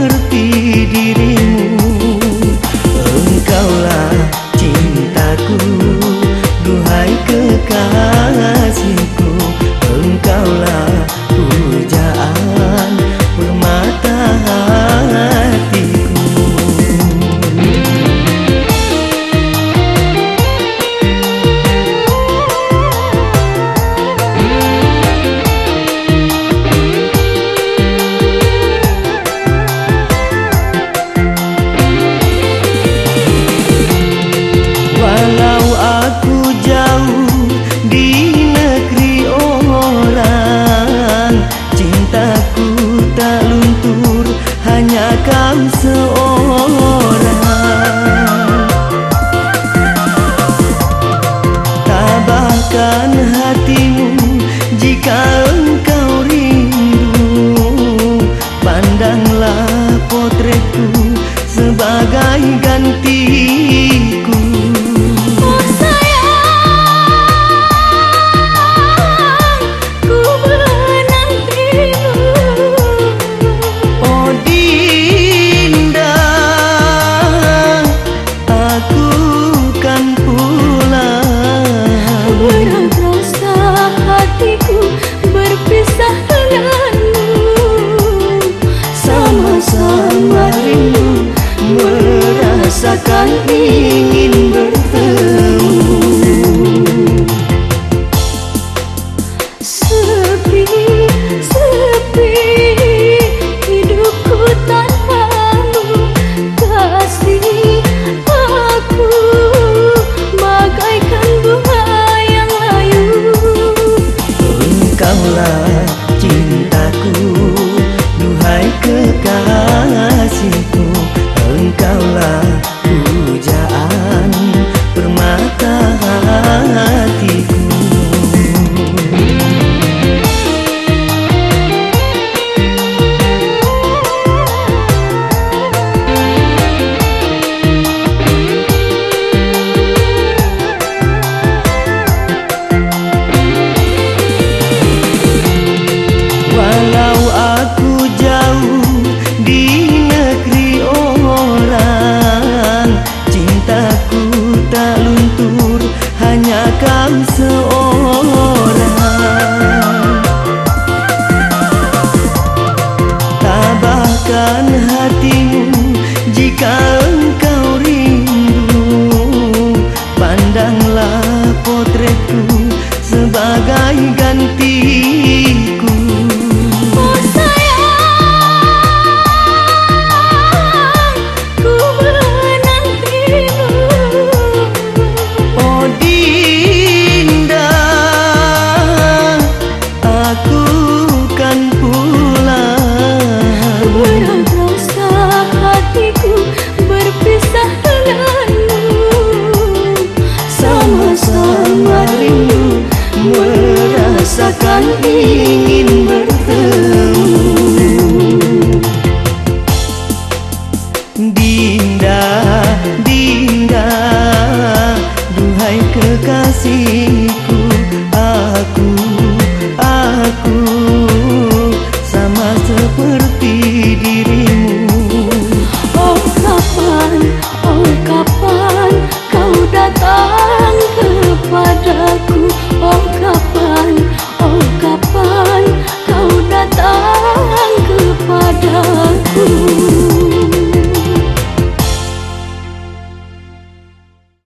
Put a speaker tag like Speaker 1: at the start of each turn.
Speaker 1: seperti dirimu. Engkaulah cintaku, duhai kekasihku. Engkaulah pujaan permata hatiku. Walau aku jauh di negeri orang, cintaku tak luntur, hanya kau seorang. Tabahkan hatimu jika engkau rindu, pandanglah potretku sebagai gantiku. Sama rindu merasakan ingin bertemu. Sepi, sepi hidupku tanpamu, kasih aku bagaikan bunga yang layu. Engkaulah cintaku, duhai kekasihku. Engkaulah pujaan permata hatiku. Walau aku jauh di negeri orang, cintaku tak luntur, hanya kau seorang. Tabahkan hatimu jika engkau rindu, pandanglah potretku sebagai gantiku. Sama rindu merasakan ingin bertemu. Dinda, Dinda, duhai kekasihku, aku